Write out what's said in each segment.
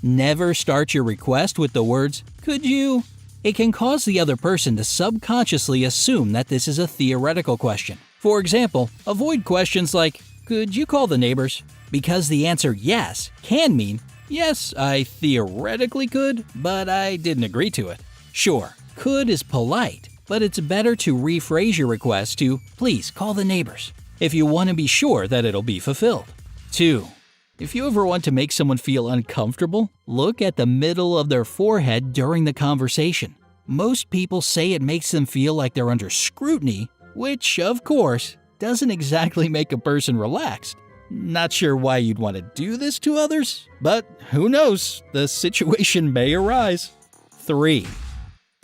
Never start your request with the words, "Could you?" It can cause the other person to subconsciously assume that this is a theoretical question. For example, avoid questions like, "Could you call the neighbors?" Because the answer yes can mean, "Yes, I theoretically could, but I didn't agree to it." Sure, could is polite, but it's better to rephrase your request to, "Please call the neighbors," if you want to be sure that it'll be fulfilled. 2. If you ever want to make someone feel uncomfortable, look at the middle of their forehead during the conversation. Most people say it makes them feel like they're under scrutiny, which, of course, doesn't exactly make a person relaxed. Not sure why you'd want to do this to others, but who knows, the situation may arise. 3.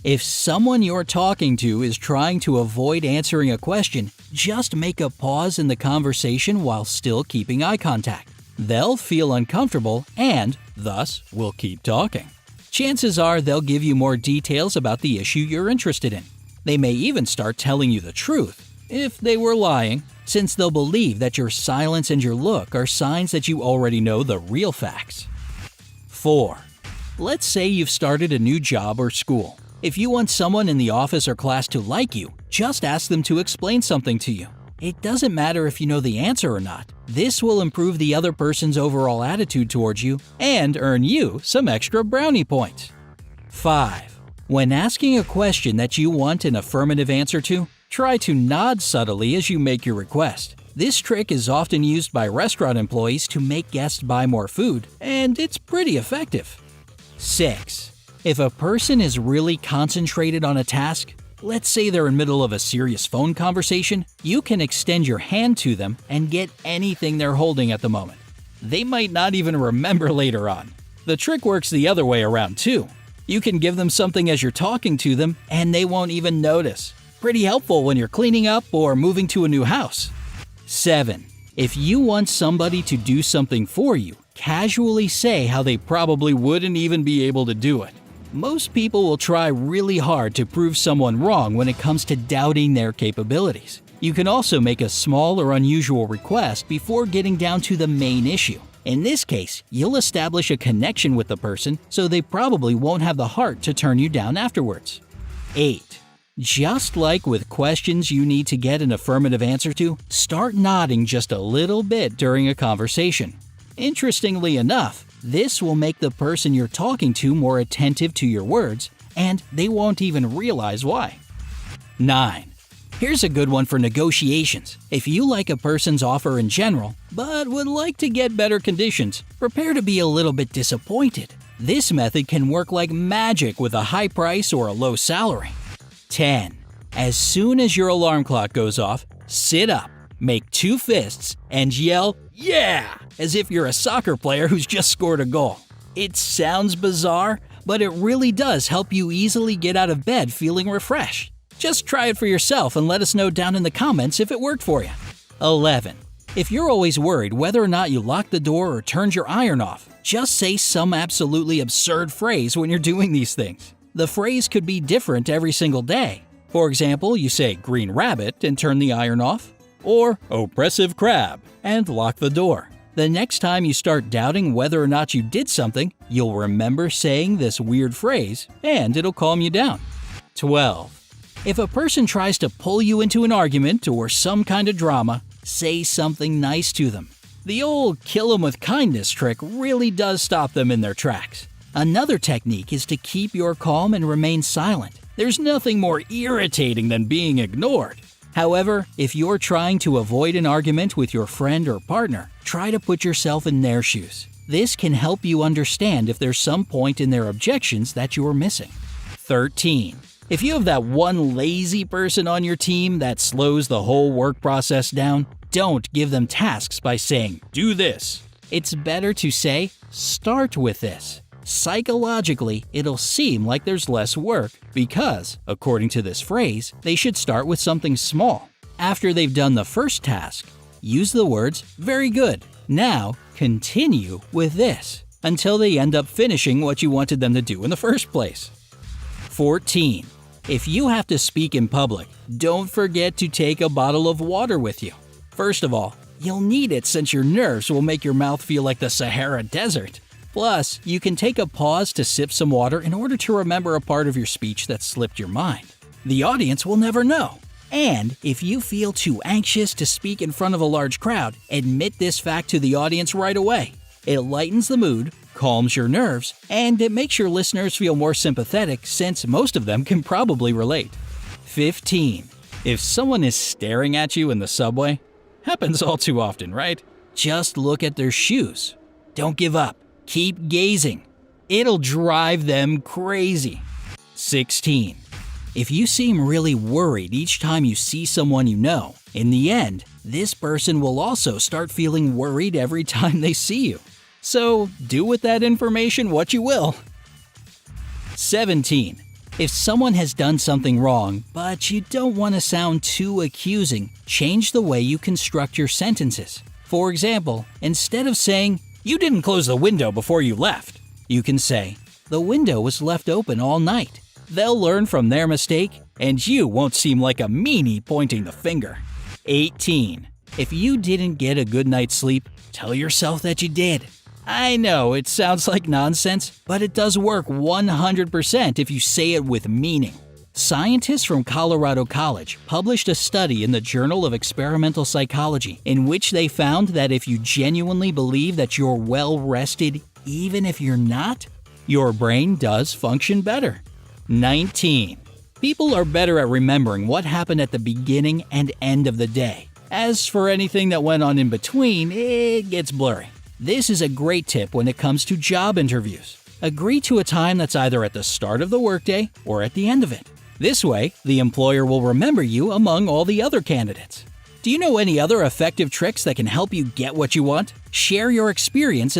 If someone you're talking to is trying to avoid answering a question, just make a pause in the conversation while still keeping eye contact. They'll feel uncomfortable and, thus, will keep talking. Chances are they'll give you more details about the issue you're interested in. They may even start telling you the truth, if they were lying, since they'll believe that your silence and your look are signs that you already know the real facts. 4. Let's say you've started a new job or school. If you want someone in the office or class to like you, just ask them to explain something to you. It doesn't matter if you know the answer or not. This will improve the other person's overall attitude towards you and earn you some extra brownie points. 5. When asking a question that you want an affirmative answer to, try to nod subtly as you make your request. This trick is often used by restaurant employees to make guests buy more food, and it's pretty effective. 6. If a person is really concentrated on a task, let's say they're in the middle of a serious phone conversation, you can extend your hand to them and get anything they're holding at the moment. They might not even remember later on. The trick works the other way around too. You can give them something as you're talking to them and they won't even notice. Pretty helpful when you're cleaning up or moving to a new house. 7. If you want somebody to do something for you, casually say how they probably wouldn't even be able to do it. Most people will try really hard to prove someone wrong when it comes to doubting their capabilities. You can also make a small or unusual request before getting down to the main issue. In this case, you'll establish a connection with the person, so they probably won't have the heart to turn you down afterwards. 8. Just like with questions you need to get an affirmative answer to, start nodding just a little bit during a conversation. Interestingly enough, this will make the person you're talking to more attentive to your words, and they won't even realize why. 9. Here's a good one for negotiations. If you like a person's offer in general, but would like to get better conditions, prepare to be a little bit disappointed. This method can work like magic with a high price or a low salary. 10. As soon as your alarm clock goes off, sit up, make 2 fists, and yell, "Yeah!" as if you're a soccer player who's just scored a goal. It sounds bizarre, but it really does help you easily get out of bed feeling refreshed. Just try it for yourself and let us know down in the comments if it worked for you. 11. If you're always worried whether or not you locked the door or turned your iron off, just say some absolutely absurd phrase when you're doing these things. The phrase could be different every single day. For example, you say "green rabbit" and turn the iron off, or "oppressive crab" and lock the door. The next time you start doubting whether or not you did something, you'll remember saying this weird phrase, and it'll calm you down. 12. If a person tries to pull you into an argument or some kind of drama, say something nice to them. The old "kill 'em with kindness" trick really does stop them in their tracks. Another technique is to keep your calm and remain silent. There's nothing more irritating than being ignored. However, if you're trying to avoid an argument with your friend or partner, try to put yourself in their shoes. This can help you understand if there's some point in their objections that you're missing. 13. If you have that one lazy person on your team that slows the whole work process down, don't give them tasks by saying, "Do this." It's better to say, "Start with this." Psychologically, it'll seem like there's less work because, according to this phrase, they should start with something small. After they've done the first task, use the words, "Very good. Now, continue with this," until they end up finishing what you wanted them to do in the first place. 14. If you have to speak in public, don't forget to take a bottle of water with you. First of all, you'll need it since your nerves will make your mouth feel like the Sahara Desert. Plus, you can take a pause to sip some water in order to remember a part of your speech that slipped your mind. The audience will never know. And if you feel too anxious to speak in front of a large crowd, admit this fact to the audience right away. It lightens the mood, calms your nerves, and it makes your listeners feel more sympathetic since most of them can probably relate. 15. If someone is staring at you in the subway, happens all too often, right? Just look at their shoes. Don't give up. Keep gazing. It'll drive them crazy. 16. If you seem really worried each time you see someone you know, in the end, this person will also start feeling worried every time they see you. So do with that information what you will. 17. If someone has done something wrong, but you don't want to sound too accusing, change the way you construct your sentences. For example, instead of saying, "You didn't close the window before you left," you can say, "The window was left open all night." They'll learn from their mistake, and you won't seem like a meanie pointing the finger. 18. If you didn't get a good night's sleep, tell yourself that you did. I know it sounds like nonsense, but it does work 100% if you say it with meaning. Scientists from Colorado College published a study in the Journal of Experimental Psychology in which they found that if you genuinely believe that you're well rested even if you're not, your brain does function better. 19. People are better at remembering what happened at the beginning and end of the day. As for anything that went on in between, it gets blurry. This is a great tip when it comes to job interviews. Agree to a time that's either at the start of the workday or at the end of it. This way, the employer will remember you among all the other candidates. Do you know any other effective tricks that can help you get what you want? Share your experience